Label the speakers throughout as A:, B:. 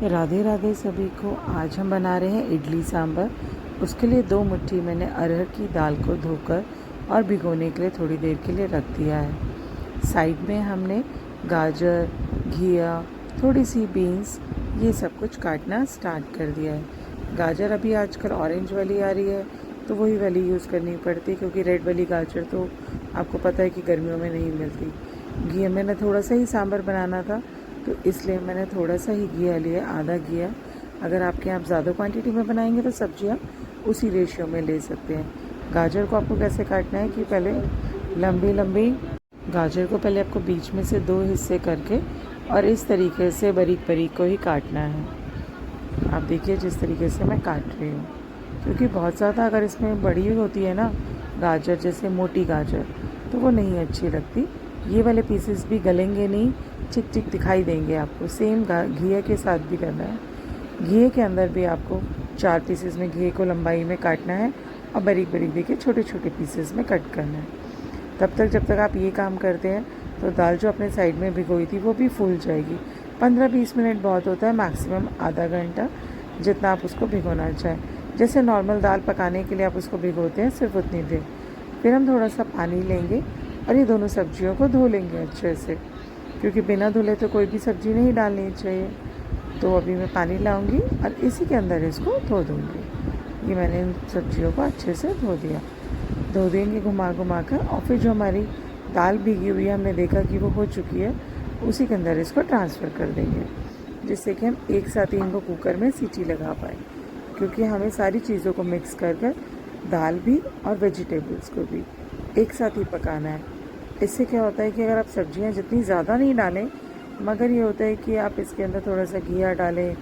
A: राधे राधे सभी को। आज हम बना रहे हैं इडली सांभर। उसके लिए 2 मुट्ठी मैंने अरहर की दाल को धोकर और भिगोने के लिए थोड़ी देर के लिए रख दिया है। साइड में हमने गाजर, घिया, थोड़ी सी बीन्स, ये सब कुछ काटना स्टार्ट कर दिया है। गाजर अभी आजकल ऑरेंज वाली आ रही है तो वही वाली यूज़ करनी पड़ती है, क्योंकि रेड वाली गाजर तो आपको पता है कि गर्मियों में नहीं मिलती। घिया मैंने थोड़ा सा ही सांभर बनाना था तो इसलिए मैंने थोड़ा सा ही घिया लिया, आधा घिया। अगर आपके यहाँ ज़्यादा क्वांटिटी में बनाएंगे तो सब्जियाँ उसी रेशियो में ले सकते हैं। गाजर को आपको कैसे काटना है कि पहले लंबी लंबी गाजर को पहले आपको बीच में से 2 हिस्से करके और इस तरीके से बारीक बारीक को ही काटना है। आप देखिए जिस तरीके से मैं काट रही हूँ, क्योंकि बहुत ज़्यादा अगर इसमें बड़ी होती है ना गाजर, जैसे मोटी गाजर, तो वो नहीं अच्छी लगती। ये वाले पीसेस भी गलेंगे नहीं, चिक चिक दिखाई देंगे आपको। सेम घिया के साथ भी करना है। घिए के अंदर भी आपको 4 पीसेस में घिए को लंबाई में काटना है और बारीक बारीक देखिए छोटे छोटे पीसेस में कट करना है। तब तक जब तक आप ये काम करते हैं तो दाल जो अपने साइड में भिगोई थी वो भी फूल जाएगी। 15-20 मिनट बहुत होता है, मैक्सिमम आधा घंटा, जितना आप उसको भिगोना चाहें। जैसे नॉर्मल दाल पकाने के लिए आप उसको भिगोते हैं, सिर्फ उतनी देर। फिर हम थोड़ा सा पानी लेंगे और ये दोनों सब्जियों को धो लेंगे अच्छे से, क्योंकि बिना धुले तो कोई भी सब्ज़ी नहीं डालनी चाहिए। तो अभी मैं पानी लाऊंगी और इसी के अंदर इसको धो दूँगी। ये मैंने इन सब्जियों को अच्छे से धो दिया। धो देंगे घुमा घुमा कर, और फिर जो हमारी दाल भीगी हुई है, हमने देखा कि वो हो चुकी है, उसी के अंदर इसको ट्रांसफ़र कर देंगे, जिससे कि हम एक साथ ही इनको कुकर में सीटी लगा पाए। क्योंकि हमें सारी चीज़ों को मिक्स कर कर दाल भी और वेजिटेबल्स को भी एक साथ ही पकाना है। इससे क्या होता है कि अगर आप सब्जियां जितनी ज़्यादा नहीं डालें, मगर ये होता है कि आप इसके अंदर थोड़ा सा घिया डालें,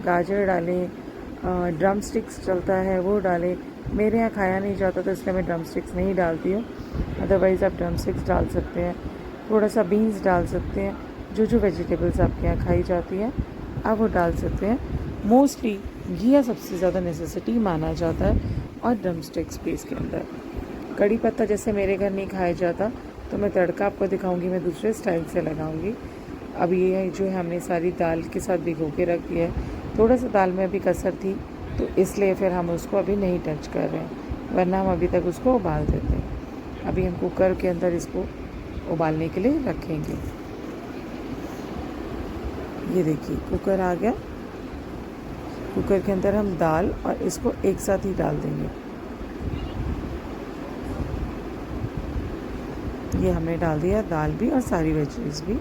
A: गाजर डालें, ड्रम स्टिक्स चलता है वो डालें। मेरे यहाँ खाया नहीं जाता तो इसलिए मैं ड्रम स्टिक्स नहीं डालती हूँ, अदरवाइज़ आप ड्रम स्टिक्स डाल सकते हैं। थोड़ा सा बीन्स डाल सकते हैं, जो जो वेजिटेबल्स आपके यहाँ खाई जाती हैं आप वो डाल सकते हैं। मोस्टली घिया सबसे ज़्यादा नेसेसिटी माना जाता है, और ड्रम स्टिक्स भी इसके अंदर। कड़ी पत्ता जैसे मेरे घर नहीं खाया जाता तो मैं तड़का आपको दिखाऊंगी, मैं दूसरे स्टाइल से लगाऊंगी। अब ये जो है हमने सारी दाल के साथ भिगो के रख दिया है। थोड़ा सा दाल में अभी कसर थी तो इसलिए फिर हम उसको अभी नहीं टच कर रहे हैं, वरना हम अभी तक उसको उबाल देते हैं। अभी हम कुकर के अंदर इसको उबालने के लिए रखेंगे। ये देखिए कुकर आ गया। कुकर के अंदर हम दाल और इसको एक साथ ही डाल देंगे। ये हमने डाल दिया, दाल भी और सारी वेजीज भी।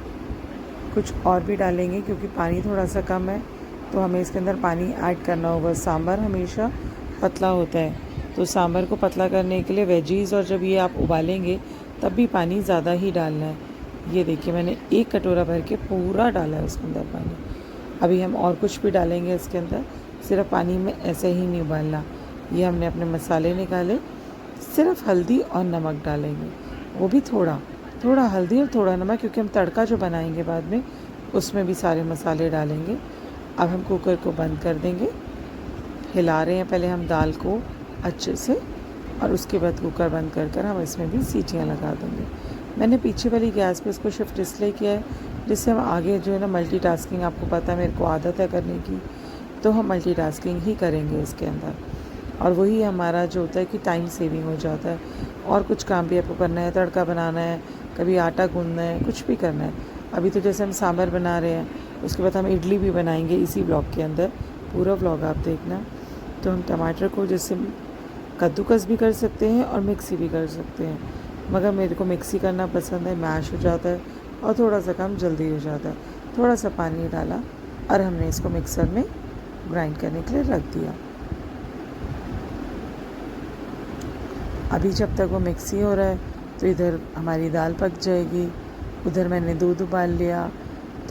A: कुछ और भी डालेंगे क्योंकि पानी थोड़ा सा कम है, तो हमें इसके अंदर पानी ऐड करना होगा। सांभर हमेशा पतला होता है, तो सांभर को पतला करने के लिए वेजीज और जब ये आप उबालेंगे तब भी पानी ज़्यादा ही डालना है। ये देखिए मैंने 1 कटोरा भर के पूरा डाला है उसके अंदर पानी। अभी हम और कुछ भी डालेंगे इसके अंदर, सिर्फ पानी में ऐसे ही नहीं उबालना। ये हमने अपने मसाले निकाले, सिर्फ हल्दी और नमक डालेंगे, वो भी थोड़ा थोड़ा हल्दी और थोड़ा नमक, क्योंकि हम तड़का जो बनाएंगे बाद में उसमें भी सारे मसाले डालेंगे। अब हम कुकर को बंद कर देंगे। हिला रहे हैं पहले हम दाल को अच्छे से, और उसके बाद कुकर बंद कर कर हम इसमें भी सीटियाँ लगा देंगे। मैंने पीछे वाली गैस पे इसको शिफ्ट इसलिए किया है जिससे हम आगे जो है ना मल्टीटास्किंग, आपको पता है मेरे को आदत है करने की, तो हम मल्टीटास्किंग ही करेंगे इसके अंदर। और वही हमारा जो होता है कि टाइम सेविंग हो जाता है। और कुछ काम भी आपको करना है, तड़का बनाना है, कभी आटा गूंदना है, कुछ भी करना है। अभी तो जैसे हम सांभर बना रहे हैं, उसके बाद हम इडली भी बनाएंगे इसी ब्लॉग के अंदर। पूरा ब्लॉग आप देखना। तो हम टमाटर को जैसे कद्दूकस भी कर सकते हैं और मिक्सी भी कर सकते हैं, मगर मेरे को मिक्सी करना पसंद है, मैश हो जाता है और थोड़ा सा काम जल्दी हो जाता है। थोड़ा सा पानी डाला और हमने इसको मिक्सर में ग्राइंड करने के लिए रख दिया। अभी जब तक वो मिक्सी हो रहा है तो इधर हमारी दाल पक जाएगी, उधर मैंने दूध उबाल लिया,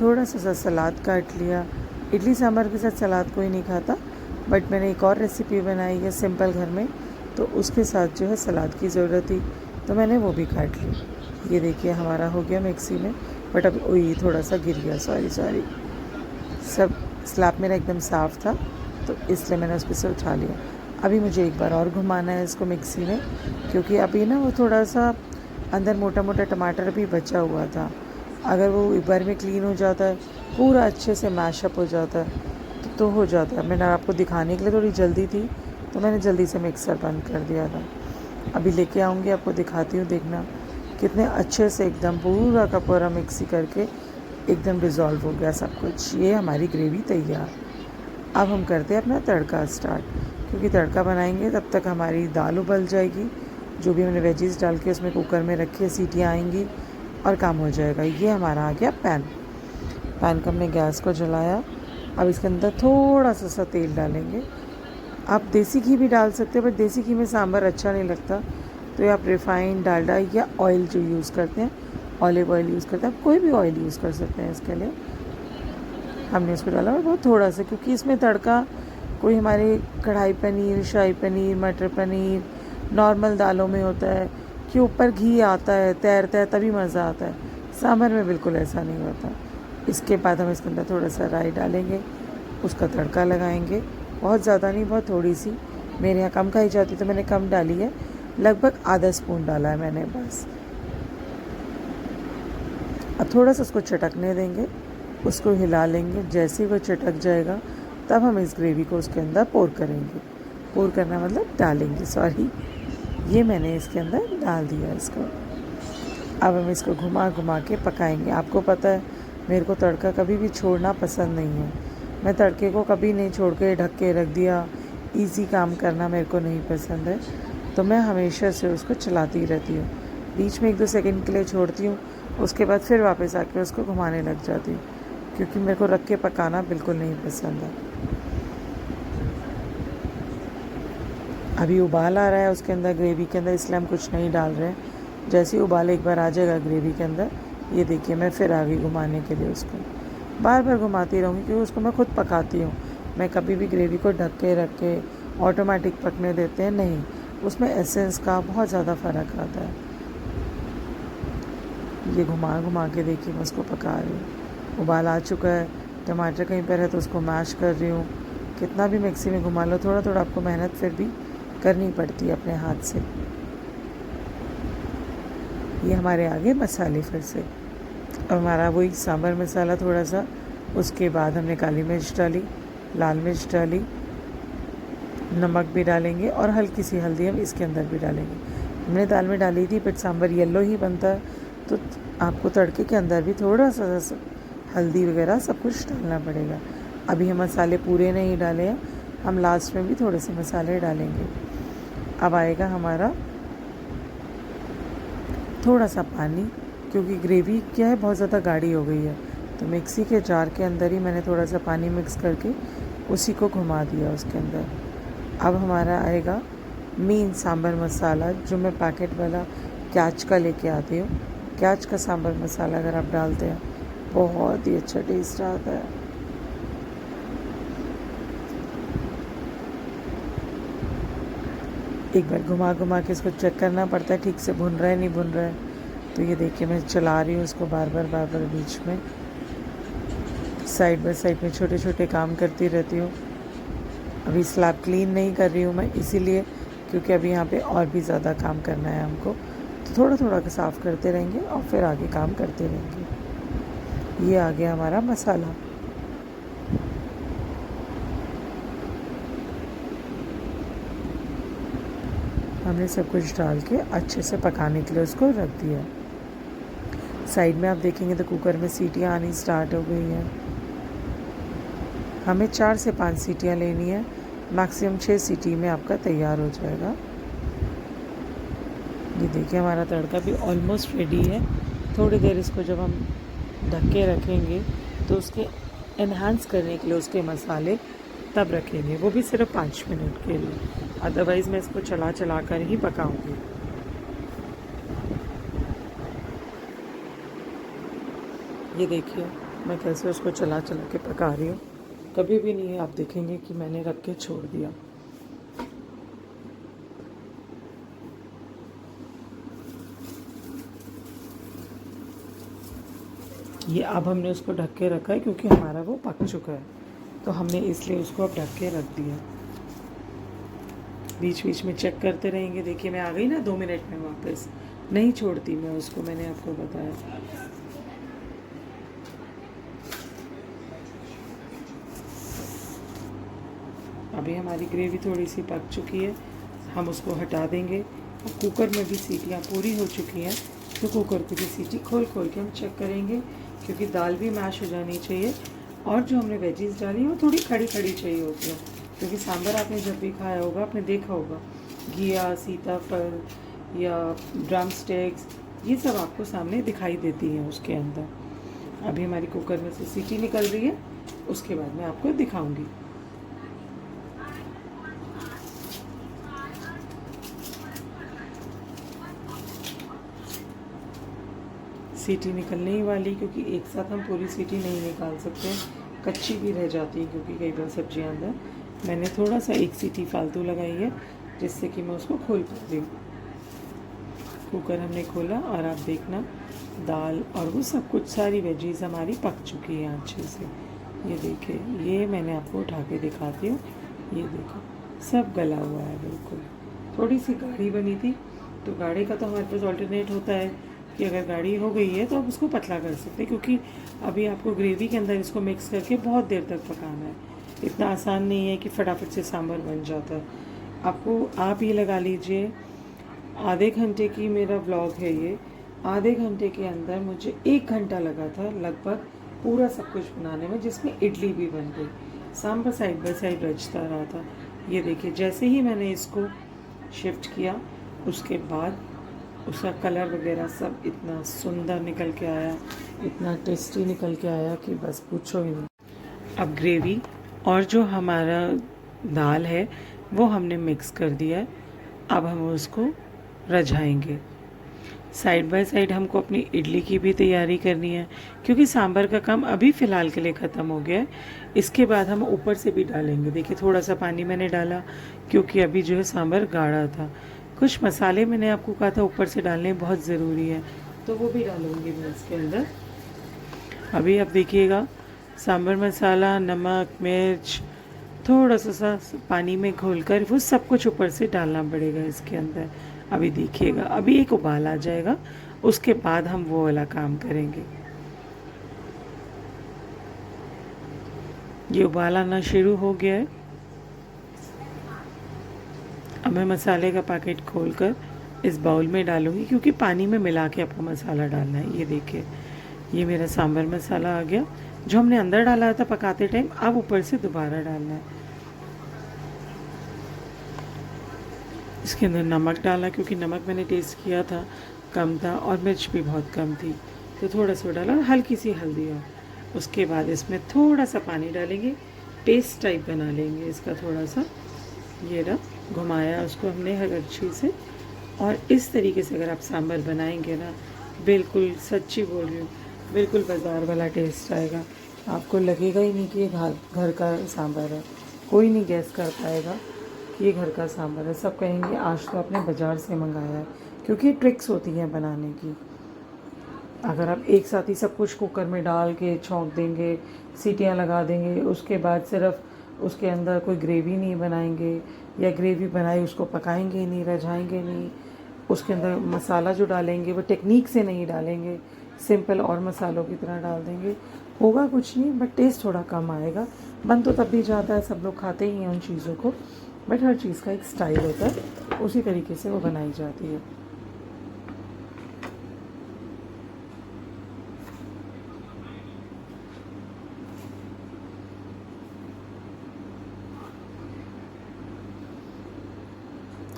A: थोड़ा सा सलाद काट लिया। इडली सांभर के साथ सलाद कोई नहीं खाता, बट मैंने एक और रेसिपी बनाई है सिंपल घर में, तो उसके साथ जो है सलाद की ज़रूरत थी, तो मैंने वो भी काट ली। ये देखिए हमारा हो गया मिक्सी में, बट अब वही थोड़ा सा गिर गया, सॉरी। सब स्लैब मेरा एकदम साफ़ था तो इसलिए मैंने उसको से उठा लिया। अभी मुझे एक बार और घुमाना है इसको मिक्सी में, क्योंकि अभी ना वो थोड़ा सा अंदर मोटा मोटा टमाटर भी बचा हुआ था। अगर वो एक बार में क्लीन हो जाता है, पूरा अच्छे से मैशअप हो जाता है, तो हो जाता है। मैंने आपको दिखाने के लिए थोड़ी जल्दी थी तो मैंने जल्दी से मिक्सर बंद कर दिया था। अभी लेके आऊँगी, आपको दिखाती हूँ, देखना कितने अच्छे से एकदम पूरा का पूरा मिक्सी करके एकदम डिज़ोल्व हो गया सब कुछ। ये हमारी ग्रेवी तैयार। अब हम करते हैं अपना तड़का स्टार्ट, क्योंकि तड़का बनाएंगे तब तक हमारी दाल उबल जाएगी। जो भी हमने वेजीज डाल के उसमें कुकर में रखी है, सीटियाँ आएंगी और काम हो जाएगा। ये हमारा आ गया पैन को हमने गैस को जलाया। अब इसके अंदर थोड़ा सा तेल डालेंगे। आप देसी घी भी डाल सकते हैं, बट देसी घी में सांभर अच्छा नहीं लगता, तो ये आप रिफ़ाइंड, डालडा या ऑयल जो यूज़ करते हैं, ऑलिव ऑयल यूज़ करते हैं, आप कोई भी ऑयल यूज़ कर सकते हैं इसके लिए। हमने इसको डाला और बहुत थोड़ा सा, क्योंकि इसमें तड़का कोई हमारे कढ़ाई पनीर, शाही पनीर, मटर पनीर, नॉर्मल दालों में होता है कि ऊपर घी आता है, तैरता है, तभी मज़ा आता है। सांभर में बिल्कुल ऐसा नहीं होता। इसके बाद हम इसके अंदर थोड़ा सा राई डालेंगे, उसका तड़का लगाएंगे। बहुत ज़्यादा नहीं, बहुत थोड़ी सी, मेरे यहाँ कम खाई जाती तो मैंने कम डाली है, लगभग आधा स्पून डाला है मैंने बस। अब थोड़ा सा उसको चटकने देंगे, उसको हिला लेंगे। जैसे ही वो चटक जाएगा तब हम इस ग्रेवी को उसके अंदर पोर करेंगे। पोर करना मतलब डालेंगे, सॉरी, ये मैंने इसके अंदर डाल दिया इसको। अब हम इसको घुमा घुमा के पकाएंगे। आपको पता है मेरे को तड़का कभी भी छोड़ना पसंद नहीं है। मैं तड़के को कभी नहीं छोड़ के ढक के रख दिया, इजी काम करना मेरे को नहीं पसंद है, तो मैं हमेशा से उसको चलाती रहती हूँ। बीच में 1-2 सेकंड के लिए छोड़ती हूँ, उसके बाद फिर वापस आके उसको घुमाने लग जाती हूँ, क्योंकि मेरे को रख के पकाना बिल्कुल नहीं पसंद है। अभी उबाल आ रहा है उसके अंदर, ग्रेवी के अंदर, इसलिए हम कुछ नहीं डाल रहे हैं। जैसे ही उबाल एक बार आ जाएगा ग्रेवी के अंदर, ये देखिए मैं फिर आ गई घुमाने के लिए। उसको बार बार घुमाती रहूँगी, क्योंकि उसको मैं खुद पकाती हूँ। मैं कभी भी ग्रेवी को ढक के रख के ऑटोमेटिक पकने देते हैं नहीं, उसमें एसेंस का बहुत ज़्यादा फ़र्क आता है। ये घुमा घुमा के देखिए मैं उसको पका रही हूँ। उबाल आ चुका है, टमाटर कहीं पर है तो उसको मैश कर रही हूँ। कितना भी मिक्सी में घुमा लो, थोड़ा थोड़ा आपको मेहनत फिर भी करनी पड़ती है अपने हाथ से। ये हमारे आगे मसाले फिर से, और हमारा वही सांभर मसाला थोड़ा सा, उसके बाद हमने काली मिर्च डाली, लाल मिर्च डाली, नमक भी डालेंगे और हल्की सी हल्दी हम इसके अंदर भी डालेंगे। हमने दाल में डाली थी, बट सांभर येलो ही बनता है, तो आपको तड़के के अंदर भी थोड़ा सा हल्दी वगैरह सब कुछ डालना पड़ेगा। अभी हम मसाले पूरे नहीं डाले हैं, हम लास्ट में भी थोड़े से मसाले डालेंगे। अब आएगा हमारा थोड़ा सा पानी, क्योंकि ग्रेवी क्या है बहुत ज़्यादा गाढ़ी हो गई है, तो मिक्सी के जार के अंदर ही मैंने थोड़ा सा पानी मिक्स करके उसी को घुमा दिया उसके अंदर। अब हमारा आएगा मेन सांभर मसाला, जो मैं पैकेट वाला कैच का लेके आती हूँ। कैच का सांभर मसाला अगर आप डालते हैं बहुत ही अच्छा टेस्ट आता है। एक बार घुमा घुमा के इसको चेक करना पड़ता है ठीक से भुन रहा है नहीं भुन रहा है। तो ये देखिए मैं चला रही हूँ उसको बार बार बीच में, साइड बाय साइड में छोटे छोटे काम करती रहती हूँ। अभी स्लैब क्लीन नहीं कर रही हूँ मैं, इसीलिए क्योंकि अभी यहाँ पे और भी ज़्यादा काम करना है हमको, तो थोड़ा थोड़ा साफ़ करते रहेंगे और फिर आगे काम करते रहेंगे। ये आ गया हमारा मसाला। हमने सब कुछ डाल के अच्छे से पकाने के लिए उसको रख दिया। साइड में आप देखेंगे तो कुकर में सीटियाँ आनी स्टार्ट हो गई हैं। हमें 4 से 5 सीटियाँ लेनी है, मैक्सिमम 6 सीटी में आपका तैयार हो जाएगा। ये देखिए हमारा तड़का भी ऑलमोस्ट रेडी है। थोड़ी देर इसको जब हम ढक के रखेंगे तो उसके एनहांस करने के लिए उसके मसाले तब रखेंगे, वो भी सिर्फ 5 मिनट के लिए, अदरवाइज़ मैं इसको चला चला कर ही पकाऊंगी। ये देखिए मैं कैसे उसको चला चला के पका रही हूँ। कभी भी नहीं आप देखेंगे कि मैंने रख के छोड़ दिया। ये अब हमने उसको ढक के रखा है क्योंकि हमारा वो पक चुका है, तो हमने इसलिए उसको अब ढक के रख दिया। बीच बीच में चेक करते रहेंगे। देखिए मैं आ गई ना 2 मिनट में वापस, नहीं छोड़ती मैं उसको, मैंने आपको बताया। अभी हमारी ग्रेवी थोड़ी सी पक चुकी है, हम उसको हटा देंगे। और कुकर में भी सीटियाँ पूरी हो चुकी हैं, तो कुकर की भी सीटी खोल के हम चेक करेंगे, क्योंकि दाल भी मैश हो जानी चाहिए और जो हमने वेजीज डाली वो थोड़ी खड़ी खड़ी चाहिए होती है, क्योंकि सांभर आपने जब भी खाया होगा आपने देखा होगा घिया, सीताफल या ड्रम स्टिक्स ये सब आपको सामने दिखाई देती है उसके अंदर। अभी हमारी कुकर में से सीटी निकल रही है, उसके बाद मैं आपको दिखाऊंगी। सीटी निकलने ही वाली, क्योंकि एक साथ हम पूरी सीटी नहीं निकाल सकते, कच्ची भी रह जाती है क्योंकि कई बार सब्जियाँ अंदर। मैंने थोड़ा सा एक सीटी फालतू लगाई है जिससे कि मैं उसको खोल पा रही हूँ। कुकर हमने खोला और आप देखना दाल और वो सब कुछ सारी वेजीज हमारी पक चुकी है अच्छे से। ये देखिए, ये मैंने आपको उठा के दिखाती हूँ, ये देखो सब गला हुआ है बिल्कुल। थोड़ी सी गाढ़ी बनी थी, तो गाढ़े का तो हमारे पास ऑल्टरनेट होता है कि अगर गाढ़ी हो गई है तो आप उसको पतला कर सकते हैं, क्योंकि अभी आपको ग्रेवी के अंदर इसको मिक्स करके बहुत देर तक पकाना है। इतना आसान नहीं है कि फटाफट से सांभर बन जाता है। आप ये लगा लीजिए, आधे घंटे की मेरा व्लॉग है ये, आधे घंटे के अंदर मुझे 1 घंटा लगा था लगभग पूरा सब कुछ बनाने में, जिसमें इडली भी बन गई, सांभर साइड बाय साइड रचता रहा था। ये देखिए, जैसे ही मैंने इसको शिफ्ट किया उसके बाद उसका कलर वगैरह सब इतना सुंदर निकल के आया, इतना टेस्टी निकल के आया कि बस पूछो ही नहीं। अब ग्रेवी और जो हमारा दाल है वो हमने मिक्स कर दिया है, अब हम उसको रझाएंगे। साइड बाय साइड हमको अपनी इडली की भी तैयारी करनी है, क्योंकि सांभर का काम अभी फ़िलहाल के लिए ख़त्म हो गया है। इसके बाद हम ऊपर से भी डालेंगे। देखिए, थोड़ा सा पानी मैंने डाला क्योंकि अभी जो है सांभर गाढ़ा था। कुछ मसाले मैंने आपको कहा था ऊपर से डालने बहुत ज़रूरी है, तो वो भी डालूंगी मैं इसके अंदर। अभी आप देखिएगा, सांभर मसाला, नमक, मिर्च, थोड़ा सा पानी में घोलकर वो सब कुछ ऊपर से डालना पड़ेगा इसके अंदर। अभी देखिएगा, अभी एक उबाल आ जाएगा, उसके बाद हम वो वाला काम करेंगे। ये उबाल आना शुरू हो गया है। अब मैं मसाले का पैकेट खोलकर इस बाउल में डालूंगी, क्योंकि पानी में मिला के आपको मसाला डालना है। ये देखिए, ये मेरा सांभर मसाला आ गया, जो हमने अंदर डाला था पकाते टाइम, अब ऊपर से दोबारा डालना है। इसके अंदर नमक डाला, क्योंकि नमक मैंने टेस्ट किया था कम था और मिर्च भी बहुत कम थी, तो थोड़ा सा डाला, हल्की सी हल्दी। और उसके बाद इसमें थोड़ा सा पानी डालेंगे, पेस्ट टाइप बना लेंगे इसका थोड़ा सा। ये रहा, घुमाया उसको हमने हर अच्छी से। और इस तरीके से अगर आप सांभर बनाएंगे ना, बिल्कुल सच्ची बोल रही हूँ, बिल्कुल बाज़ार वाला टेस्ट आएगा। आपको लगेगा ही नहीं कि ये घर का सांभर है। कोई नहीं गैस कर पाएगा कि ये घर का सांभर है। सब कहेंगे आज तो आपने बाज़ार से मंगाया है, क्योंकि ट्रिक्स होती हैं बनाने की। अगर आप एक साथ ही सब कुछ कुकर में डाल के छौंक देंगे, सीटियाँ लगा देंगे, उसके बाद सिर्फ उसके अंदर कोई ग्रेवी नहीं बनाएंगे, या ग्रेवी बनाई उसको पकाएंगे नहीं, रझाएंगे नहीं, उसके अंदर मसाला जो डालेंगे वो टेक्निक से नहीं डालेंगे, सिंपल और मसालों की तरह डाल देंगे, होगा कुछ नहीं, बट टेस्ट थोड़ा कम आएगा। बन तो तब भी जाता है, सब लोग खाते ही हैं उन चीज़ों को, बट हर चीज़ का एक स्टाइल होता है, उसी तरीके से वो बनाई जाती है।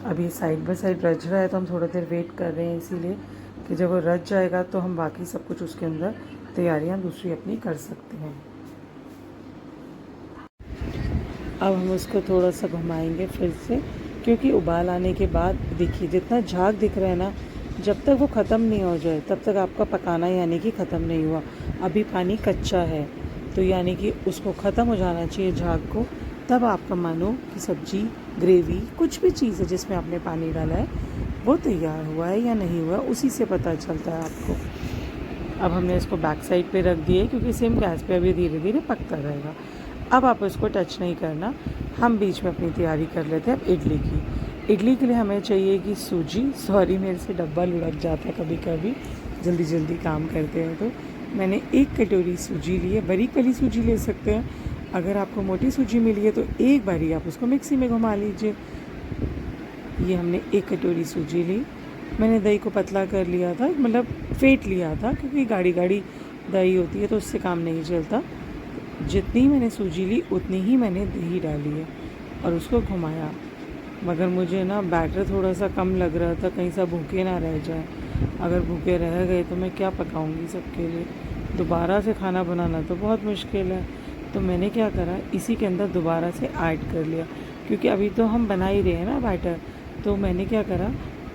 A: अभी साइड बाय साइड रच रहा है, तो हम थोड़ा देर वेट कर रहे हैं, इसीलिए कि जब वो रच जाएगा तो हम बाकी सब कुछ उसके अंदर तैयारियां दूसरी अपनी कर सकते हैं। अब हम उसको थोड़ा सा घुमाएंगे फिर से, क्योंकि उबाल आने के बाद देखिए जितना झाग दिख रहा है ना, जब तक वो ख़त्म नहीं हो जाए तब तक आपका पकाना यानी कि ख़त्म नहीं हुआ। अभी पानी कच्चा है, तो यानी कि उसको ख़त्म हो जाना चाहिए झाग को, तब आपका मानो कि सब्जी, ग्रेवी, कुछ भी चीज़ है जिसमें आपने पानी डाला है वो तैयार हुआ है या नहीं हुआ, उसी से पता चलता है आपको। अब हमने इसको बैक साइड पे रख दिए, क्योंकि सेम गैस पे अभी धीरे धीरे पकता रहेगा। अब आप इसको टच नहीं करना, हम बीच में अपनी तैयारी कर लेते हैं अब इडली की। इडली के लिए हमें चाहिए कि सूजी, सॉरी मेरे से डब्बा लुढ़क जाता है कभी कभी, जल्दी जल्दी काम करते हैं तो। मैंने 1 कटोरी सूजी ली है, बारीक वाली सूजी ले सकते हैं, अगर आपको मोटी सूजी मिली है तो एक बारी आप उसको मिक्सी में घुमा लीजिए। ये हमने 1 कटोरी सूजी ली। मैंने दही को पतला कर लिया था, मतलब फेंट लिया था, क्योंकि गाढ़ी गाढ़ी दही होती है तो उससे काम नहीं चलता। जितनी मैंने सूजी ली उतनी ही मैंने दही डाली है और उसको घुमाया। मगर मुझे ना बैटर थोड़ा सा कम लग रहा था, कहीं सा भूखे ना रह जाए। अगर भूखे रह गए तो मैं क्या पकाऊंगी सबके लिए। दोबारा से खाना बनाना तो बहुत मुश्किल है। तो मैंने क्या करा, इसी के अंदर दोबारा से ऐड कर लिया, क्योंकि अभी तो हम बना ही रहे हैं ना बैटर। तो मैंने क्या करा,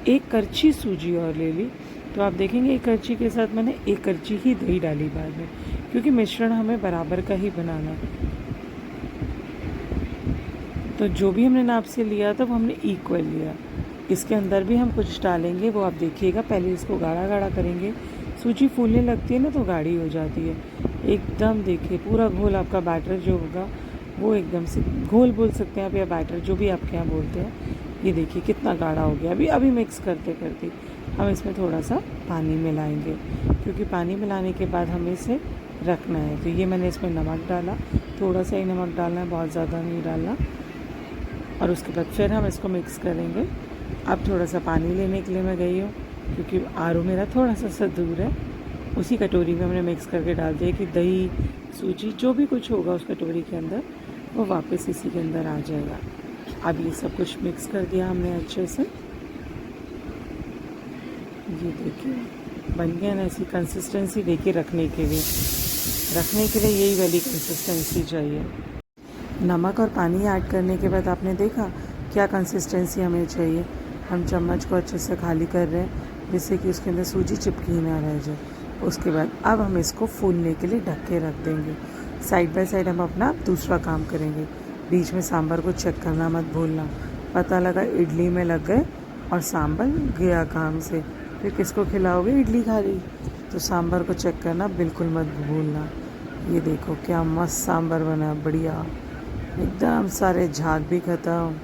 A: 1 करछी सूजी और ले ली। तो आप देखेंगे 1 करछी के साथ मैंने 1 करछी ही दही डाली बाद में, क्योंकि मिश्रण हमें बराबर का ही बनाना है। तो जो भी हमने नाप से लिया था वो हमने इक्वल लिया। इसके अंदर भी हम कुछ डालेंगे, वो आप देखिएगा। पहले इसको गाढ़ा गाढ़ा करेंगे। सूजी फूलने लगती है ना तो गाढ़ी हो जाती है एकदम। देखिए पूरा घोल आपका बैटर जो होगा वो एकदम से, घोल बोल सकते हैं आप या बैटर, जो भी आपके यहाँ बोलते हैं। ये देखिए कितना गाढ़ा हो गया। अभी मिक्स करते करते हम इसमें थोड़ा सा पानी मिलाएंगे, क्योंकि पानी मिलाने के बाद हमें इसे रखना है। तो ये मैंने इसमें नमक डाला, थोड़ा सा ही नमक डालना है, बहुत ज़्यादा नहीं डालना। और उसके बाद फिर हम इसको मिक्स करेंगे। अब थोड़ा सा पानी लेने के लिए मैं गई हूँ, क्योंकि आरू मेरा थोड़ा सा दूर है। उसी कटोरी में हमने मिक्स करके डाल दिया कि दही सूजी जो भी कुछ होगा उस कटोरी के अंदर वो वापस इसी के अंदर आ जाएगा। अब ये सब कुछ मिक्स कर दिया हमने अच्छे से। ये देखिए बन गया ना। ऐसी कंसिस्टेंसी देखिए रखने के लिए यही वाली कंसिस्टेंसी चाहिए। नमक और पानी ऐड करने के बाद आपने देखा क्या कंसिस्टेंसी हमें चाहिए। हम चम्मच को अच्छे से खाली कर रहे हैं, जिससे कि उसके अंदर सूजी चिपकी ना रह जाए। उसके बाद अब हम इसको फूलने के लिए ढक के रख देंगे। साइड बाय साइड हम अपना दूसरा काम करेंगे। बीच में सांभर को चेक करना मत भूलना। पता लगा इडली में लग गए और सांभर गया काम से, फिर किसको खिलाओगे, इडली खा ली। तो सांभर को चेक करना बिल्कुल मत भूलना। ये देखो क्या मस्त सांभर बना, बढ़िया एकदम। सारे झाग भी ख़त्म,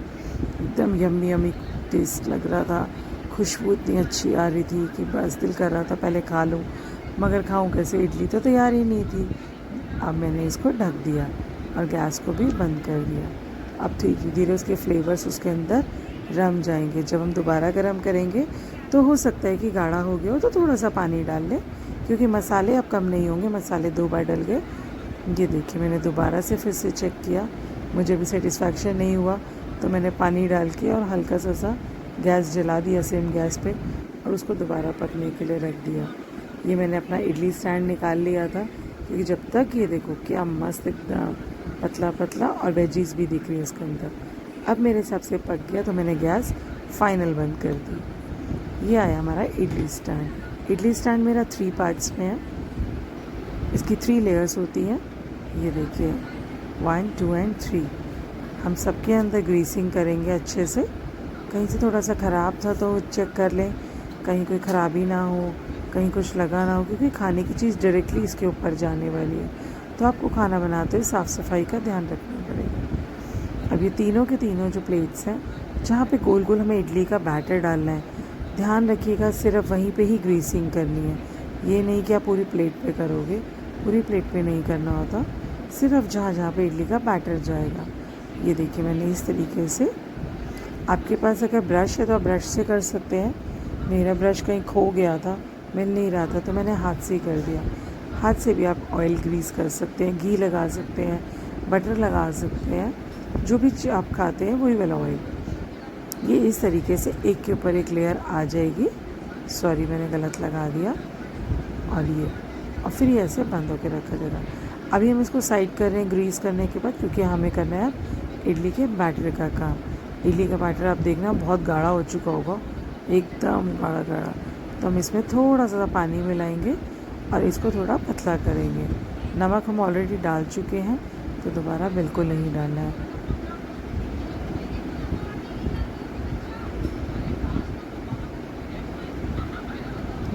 A: एकदम यम्मी यम्मी टेस्ट लग रहा था। खुशबू इतनी अच्छी आ रही थी कि बस दिल कर रहा था पहले खा लूँ, मगर खाऊं कैसे, इडली तो तैयार ही नहीं थी। अब मैंने इसको ढक दिया और गैस को भी बंद कर दिया। अब धीरे धीरे उसके फ्लेवर्स उसके अंदर रम जाएंगे। जब हम दोबारा गर्म करेंगे तो हो सकता है कि गाढ़ा हो गया हो तो थोड़ा सा पानी डाल लें, क्योंकि मसाले अब कम नहीं होंगे, मसाले 2 बार डल गए। ये देखिए मैंने दोबारा से फिर से चेक किया, मुझे भी सेटिस्फैक्शन नहीं हुआ तो मैंने पानी डाल के और हल्का सा गैस जला दिया सेम गैस पे और उसको दोबारा पकने के लिए रख दिया। ये मैंने अपना इडली स्टैंड निकाल लिया था, क्योंकि जब तक ये देखो क्या मस्त एकदम पतला पतला और वेजीज भी दिख रही है इसके अंदर। अब मेरे हिसाब से पक गया तो मैंने गैस फाइनल बंद कर दी। ये आया हमारा इडली स्टैंड। इडली स्टैंड मेरा 3 पार्ट्स में है। इसकी 3 लेयर्स होती हैं। ये देखिए 1, 2 एंड 3। हम सबके अंदर ग्रीसिंग करेंगे अच्छे से। कहीं से थोड़ा सा ख़राब था तो चेक कर लें, कहीं कोई ख़राबी ना हो, कहीं कुछ लगा ना हो, क्योंकि खाने की चीज़ डायरेक्टली इसके ऊपर जाने वाली है। तो आपको खाना बनाते हुए साफ़ सफाई का ध्यान रखना पड़ेगा। अब ये तीनों के तीनों जो प्लेट्स हैं, जहाँ पे गोल गोल हमें इडली का बैटर डालना है, ध्यान रखिएगा सिर्फ वहीं पे ही ग्रीसिंग करनी है। ये नहीं कि आप पूरी प्लेट पे करोगे, पूरी प्लेट पे नहीं करना होता, सिर्फ जहाँ जहाँ पे इडली का बैटर जाएगा। ये देखिए मैंने इस तरीके से, आपके पास अगर ब्रश है तो आप ब्रश से कर सकते हैं। मेरा ब्रश कहीं खो गया था, मिल नहीं रहा था, तो मैंने हाथ से ही कर दिया। हाथ से भी आप ऑयल ग्रीस कर सकते हैं, घी लगा सकते हैं, बटर लगा सकते हैं, जो भी आप खाते हैं वही वाला ऑयल। ये इस तरीके से एक के ऊपर एक लेयर आ जाएगी। सॉरी मैंने गलत लगा दिया। और फिर ये ऐसे बंद होकर रखा जाएगा। अभी हम इसको साइड कर रहे हैं ग्रीस करने के बाद, क्योंकि हमें करना है इडली के बैटर का काम। इडली का बैटर आप देखना बहुत गाढ़ा हो चुका होगा, एकदम गाढ़ा गाढ़ा। तो हम इसमें थोड़ा सा पानी मिलाएंगे और इसको थोड़ा पतला करेंगे। नमक हम ऑलरेडी डाल चुके हैं तो दोबारा बिल्कुल नहीं डालना है।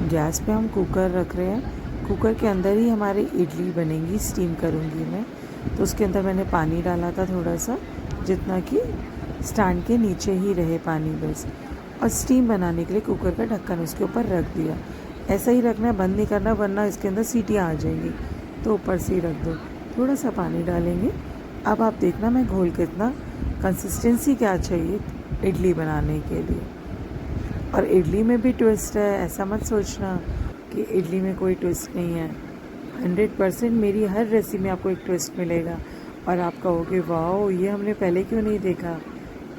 A: गैस पे हम कुकर रख रहे हैं। कुकर के अंदर ही हमारी इडली बनेंगी, स्टीम करूँगी मैं। तो उसके अंदर मैंने पानी डाला था थोड़ा सा, जितना कि स्टैंड के नीचे ही रहे पानी बस। और स्टीम बनाने के लिए कुकर का ढक्कन उसके ऊपर रख दिया। ऐसा ही रखना है, बंद नहीं करना, वरना इसके अंदर सीटियाँ आ जाएंगी। तो ऊपर से ही रख दो। थोड़ा सा पानी डालेंगे अब आप देखना मैं घोल के इतना कंसिस्टेंसी क्या चाहिए इडली बनाने के लिए। और इडली में भी ट्विस्ट है, ऐसा मत सोचना कि इडली में कोई ट्विस्ट नहीं है। 100% मेरी हर रेसिपी में आपको एक ट्विस्ट मिलेगा और आप कहोगे वाह ये हमने पहले क्यों नहीं देखा।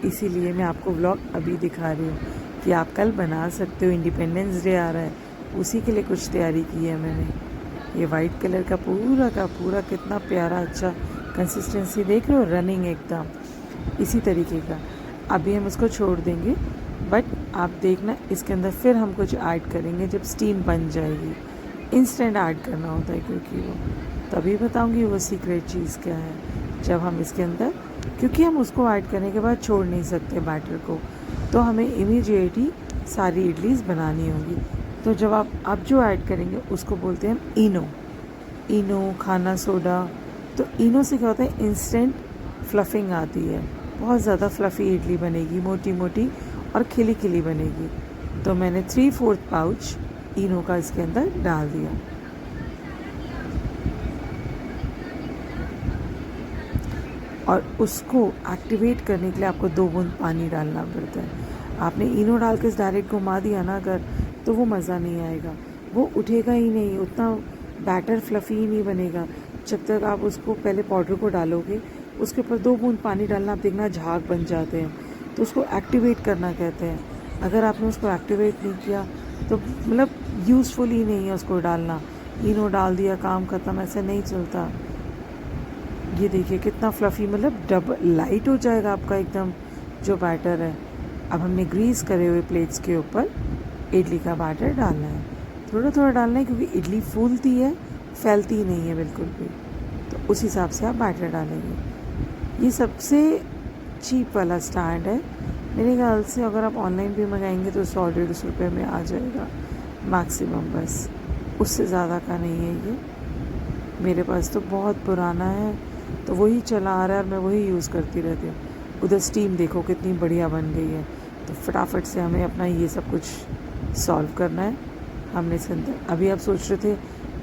A: इसीलिए मैं आपको व्लॉग अभी दिखा रही हूँ कि आप कल बना सकते हो। इंडिपेंडेंस डे आ रहा है, उसी के लिए कुछ तैयारी की है मैंने। ये वाइट कलर का पूरा कितना प्यारा अच्छा कंसिस्टेंसी देख रहे हो, रनिंग एकदम इसी तरीके का। अभी हम इसको छोड़ देंगे, बट आप देखना इसके अंदर फिर हम कुछ ऐड करेंगे जब स्टीम बन जाएगी। इंस्टेंट ऐड करना होता है क्योंकि वो तभी बताऊंगी वो सीक्रेट चीज़ क्या है। जब हम इसके अंदर, क्योंकि हम उसको ऐड करने के बाद छोड़ नहीं सकते बैटर को, तो हमें इमीडिएट ही सारी इडलीज बनानी होगी। तो जब आप जो ऐड करेंगे उसको बोलते हैं हम इनो खाना सोडा। तो इनो से क्या होता है, इंस्टेंट फ्लफिंग आती है, बहुत ज़्यादा फ्लफ़ी इडली बनेगी, मोटी मोटी और खिली खिली बनेगी। तो मैंने 3/4 पाउच इनो का इसके अंदर डाल दिया। और उसको एक्टिवेट करने के लिए आपको 2 बूंद पानी डालना पड़ता है। आपने इनो डाल के डायरेक्ट घुमा दिया ना अगर, तो वो मज़ा नहीं आएगा, वो उठेगा ही नहीं, उतना बैटर फ्लफ़ी ही नहीं बनेगा। जब तक आप उसको पहले पाउडर को डालोगे, उसके ऊपर 2 बूंद पानी डालना, आप देखना झाग बन जाते हैं, तो उसको एक्टिवेट करना कहते हैं। अगर आपने उसको एक्टिवेट नहीं किया तो मतलब यूज़फुल ही नहीं है उसको डालना। इनो डाल दिया काम ख़त्म, ऐसे नहीं चलता। ये देखिए कितना फ्लफ़ी, मतलब डबल लाइट हो जाएगा आपका एकदम जो बैटर है। अब हमने ग्रीस करे हुए प्लेट्स के ऊपर इडली का बैटर डालना है, थोड़ा थोड़ा डालना है क्योंकि इडली फूलती है, फैलती नहीं है बिल्कुल भी। तो उस हिसाब से आप बैटर डालेंगे। ये सबसे चीप वाला स्टैंड है मेरे ख्याल से। अगर आप ऑनलाइन भी मंगाएंगे तो 100-150 रुपये में आ जाएगा मैक्सिमम, बस उससे ज़्यादा का नहीं है ये। मेरे पास तो बहुत पुराना है, तो वही चला आ रहा है और मैं वही यूज़ करती रहती हूँ। उधर स्टीम देखो कितनी बढ़िया बन गई है। तो फटाफट से हमें अपना ये सब कुछ सॉल्व करना है। हमने इसके अंदर, अभी आप सोच रहे थे,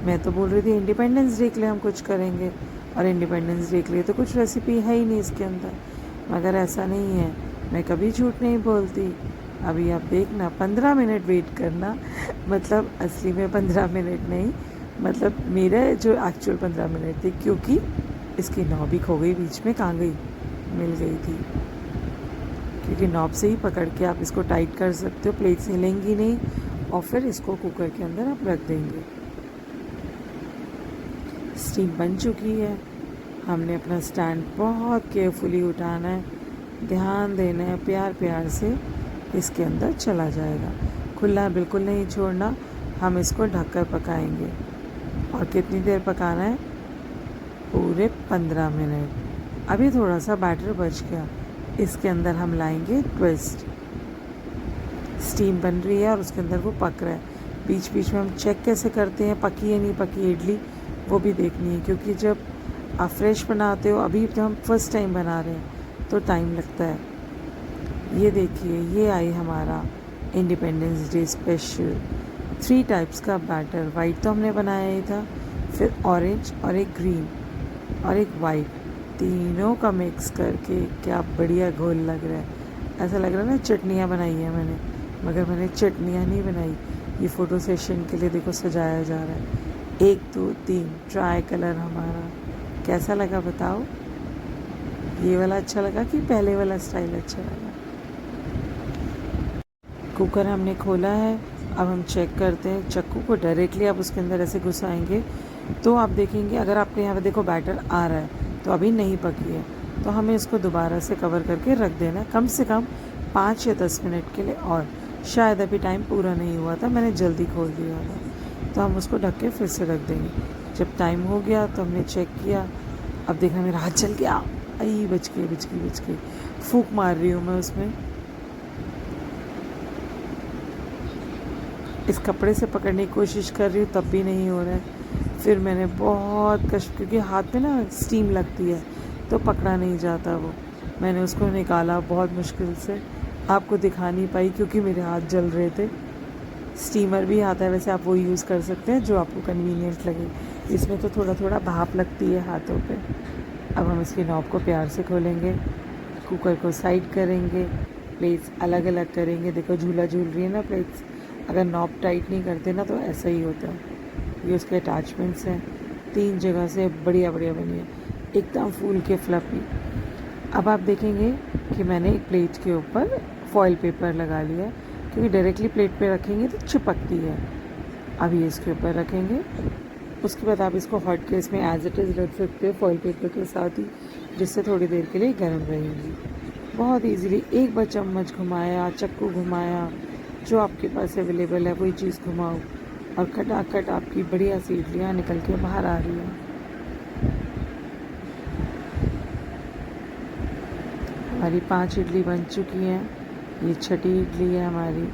A: मैं तो बोल रही थी इंडिपेंडेंस डे के लिए हम कुछ करेंगे, और इंडिपेंडेंस डे के लिए तो कुछ रेसिपी है ही नहीं इसके अंदर। मगर ऐसा नहीं है, मैं कभी झूठ नहीं बोलती। अभी आप देखना 15 मिनट वेट करना, मतलब असली में 15 मिनट नहीं, मतलब मेरा जो एक्चुअल 15 मिनट थे, क्योंकि इसकी नॉब ही खो गई बीच में, कहाँ गई, मिल गई थी। क्योंकि नॉब से ही पकड़ के आप इसको टाइट कर सकते हो, प्लेट से हिलेंगी नहीं, और फिर इसको कुकर के अंदर आप रख देंगे। स्टीम बन चुकी है, हमने अपना स्टैंड बहुत केयरफुली उठाना है, ध्यान देना है, प्यार प्यार से इसके अंदर चला जाएगा। खुला बिल्कुल नहीं छोड़ना। हम इसको ढककर पकाएंगे। और कितनी देर पकाना है, पूरे 15 मिनट। अभी थोड़ा सा बैटर बच गया, इसके अंदर हम लाएंगे ट्विस्ट। स्टीम बन रही है और उसके अंदर वो पक रहा है। बीच बीच में हम चेक कैसे करते हैं पकी है नहीं पकी इडली, वो भी देखनी है, क्योंकि जब आप फ्रेश बनाते हो, अभी तो हम फर्स्ट टाइम बना रहे हैं तो टाइम लगता है। ये देखिए, ये आई हमारा इंडिपेंडेंस डे स्पेशल 3 टाइप्स का बैटर। वाइट तो हमने बनाया ही था, फिर ऑरेंज और एक ग्रीन और एक वाइट, तीनों का मिक्स करके क्या बढ़िया घोल लग रहा है। ऐसा लग रहा है ना चटनियाँ बनाई हैं मैंने, मगर मैंने चटनियाँ नहीं बनाई। ये फ़ोटो सेशन के लिए देखो सजाया जा रहा है। 1 2 3 ट्राई कलर हमारा कैसा लगा बताओ। ये वाला अच्छा लगा कि पहले वाला स्टाइल अच्छा लगा। कुकर हमने खोला है, अब हम चेक करते हैं। चक्कू को डायरेक्टली आप उसके अंदर ऐसे घुसाएंगे तो आप देखेंगे, अगर आपके यहाँ पे देखो बैटर आ रहा है तो अभी नहीं पकी है, तो हमें इसको दोबारा से कवर करके रख देना है कम से कम 5 या 10 मिनट के लिए। और शायद अभी टाइम पूरा नहीं हुआ था, मैंने जल्दी खोल दिया था, तो हम उसको ढक के फिर से रख देंगे। जब टाइम हो गया तो हमने चेक किया, अब देखना मेरा हाथ जल गया, आई बच गई, फूंक मार रही हूँ मैं उसमें। इस कपड़े से पकड़ने की कोशिश कर रही हूँ तब भी नहीं हो रहा है। फिर मैंने बहुत कष्ट, क्योंकि हाथ में ना स्टीम लगती है तो पकड़ा नहीं जाता वो, मैंने उसको निकाला बहुत मुश्किल से। आपको दिखा नहीं पाई क्योंकि मेरे हाथ जल रहे थे। स्टीमर भी आता है वैसे, आप वो यूज़ कर सकते हैं जो आपको कन्वीनियंट लगे। इसमें तो थोड़ा थोड़ा भाप लगती है हाथों पे। अब हम इसकी नॉब को प्यार से खोलेंगे, कुकर को साइड करेंगे, प्लेट्स अलग अलग करेंगे। देखो झूला झूल रही है ना प्लेट्स। अगर नॉब टाइट नहीं करते ना तो ऐसा ही होता है। ये उसके अटैचमेंट्स हैं, 3 जगह से बढ़िया बढ़िया बनी है, एकदम फूल के फ्लफी। अब आप देखेंगे कि मैंने एक प्लेट के ऊपर फॉइल पेपर लगा लिया, क्योंकि डायरेक्टली प्लेट पे रखेंगे तो चिपकती है। अब ये इसके ऊपर रखेंगे। उसके बाद आप इसको हॉट केस में एज इट इज़ रख सकते हो फॉइल पेपर के साथ ही, जिससे थोड़ी देर के लिए गर्म रहेगी। बहुत इजीली एक बार चम्मच घुमाया, चक्कू घुमाया, जो आपके पास अवेलेबल है वही चीज़ घुमाओ, और खटाखट आपकी बढ़िया सी इडलियाँ निकल के बाहर आ रही हैं। हमारी 5 इडली बन चुकी हैं। ये छठी इडली है हमारी।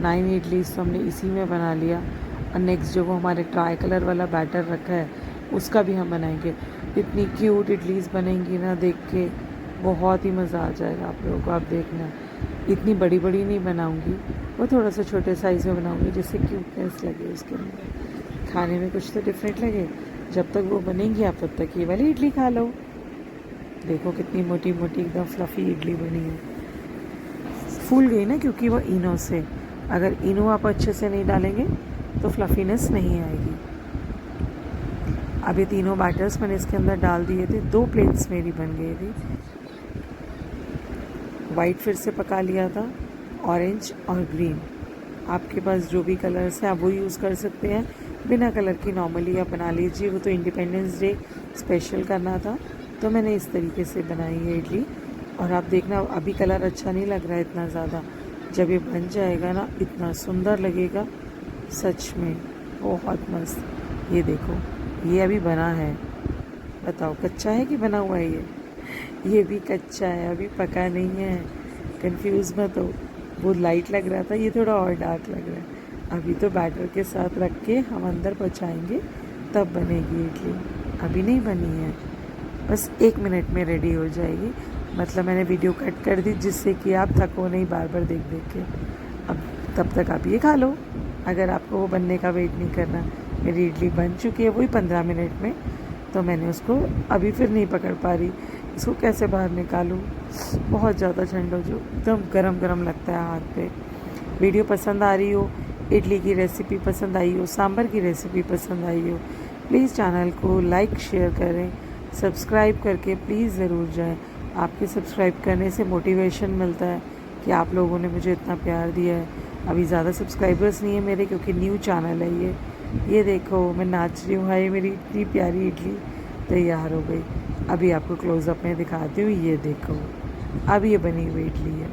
A: 9 इडलीज तो हमने इसी में बना लिया। और नेक्स्ट जो वो हमारे ट्राई कलर वाला बैटर रखा है उसका भी हम बनाएंगे। इतनी क्यूट इडलीज बनेंगी ना, देख के बहुत ही मज़ा आ जाएगा आप लोगों को। आप देखना, इतनी बड़ी बड़ी नहीं बनाऊंगी, वो थोड़ा सा छोटे साइज़ में बनाऊंगी जिससे क्यूटनेस लगे उसके अंदर, खाने में कुछ तो डिफरेंट लगे। जब तक वो बनेंगी आप तब तक ये वाली इडली खा लो। देखो कितनी मोटी मोटी एकदम फ्लफ़ी इडली बनी है। फूल गई ना, क्योंकि वो इनो से, अगर इनो आप अच्छे से नहीं डालेंगे तो फ्लफीनेस नहीं आएगी। अब ये तीनों बैटर्स मैंने इसके अंदर डाल दिए थे। 2 प्लेट्स मेरी बन गई थी। वाइट फिर से पका लिया था, ऑरेंज और ग्रीन। आपके पास जो भी कलर्स हैं आप वो यूज़ कर सकते हैं। बिना कलर की नॉर्मली आप बना लीजिए। वो तो इंडिपेंडेंस डे स्पेशल करना था तो मैंने इस तरीके से बनाई है इडली। और आप देखना, अभी कलर अच्छा नहीं लग रहा है इतना ज़्यादा, जब ये बन जाएगा ना इतना सुंदर लगेगा, सच में बहुत मस्त। ये देखो, ये अभी बना है, बताओ कच्चा है कि बना हुआ है? ये भी कच्चा है, अभी पका नहीं है। कंफ्यूज मत हो, वो लाइट लग रहा था, ये थोड़ा और डार्क लग रहा है। अभी तो बैटर के साथ रख के हम अंदर पहुँचाएँगे तब बनेगी इडली, अभी नहीं बनी है। बस 1 मिनट में रेडी हो जाएगी। मतलब मैंने वीडियो कट कर दी जिससे कि आप थको नहीं बार बार देख देख के। अब तब तक आप ये खा लो, अगर आपको वो बनने का वेट नहीं करना। मेरी इडली बन चुकी है वही 15 मिनट में, तो मैंने उसको अभी फिर नहीं पकड़ पा रही, इसको कैसे बाहर निकालूं। बहुत ज़्यादा ठंड हो, जो एकदम गरम गरम लगता है हाथ पे। वीडियो पसंद आ रही हो, इडली की रेसिपी पसंद आई हो, सांभर की रेसिपी पसंद आई हो, प्लीज़ चैनल को लाइक शेयर करें, सब्सक्राइब करके प्लीज़ ज़रूर जाएं। आपके सब्सक्राइब करने से मोटिवेशन मिलता है कि आप लोगों ने मुझे इतना प्यार दिया है। अभी ज़्यादा सब्सक्राइबर्स नहीं है मेरे, क्योंकि न्यू चैनल है ये देखो मैं नाच रही हूँ। हाय, मेरी इतनी प्यारी इडली तैयार हो गई। अभी आपको क्लोज़अप में दिखाती हूँ। ये देखो, अब ये बनी हुई इडली है।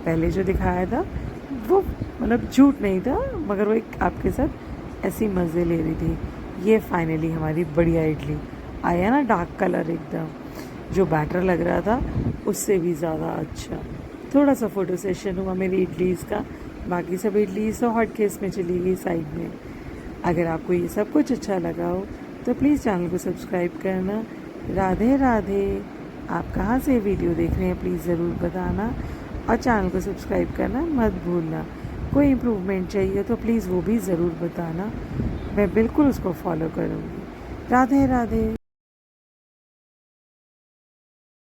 A: पहले जो दिखाया था वो मतलब झूठ नहीं था, मगर वो एक आपके साथ ऐसी मज़े ले रही थी। ये फाइनली हमारी बढ़िया इडली आया ना, डार्क कलर एकदम, जो बैटर लग रहा था उससे भी ज़्यादा अच्छा। थोड़ा सा फ़ोटो सेशन हुआ मेरी इडलीज़ का, बाकी सब इडलीज़ तो हॉट केस में चली गई साइड में। अगर आपको ये सब कुछ अच्छा लगा हो तो प्लीज़ चैनल को सब्सक्राइब करना। राधे राधे। आप कहाँ से वीडियो देख रहे हैं प्लीज़ ज़रूर बताना, और चैनल को सब्सक्राइब करना मत भूलना। कोई इम्प्रूवमेंट चाहिए तो प्लीज़ वो भी ज़रूर बताना, मैं बिल्कुल उसको फॉलो करूँगी। राधे राधे।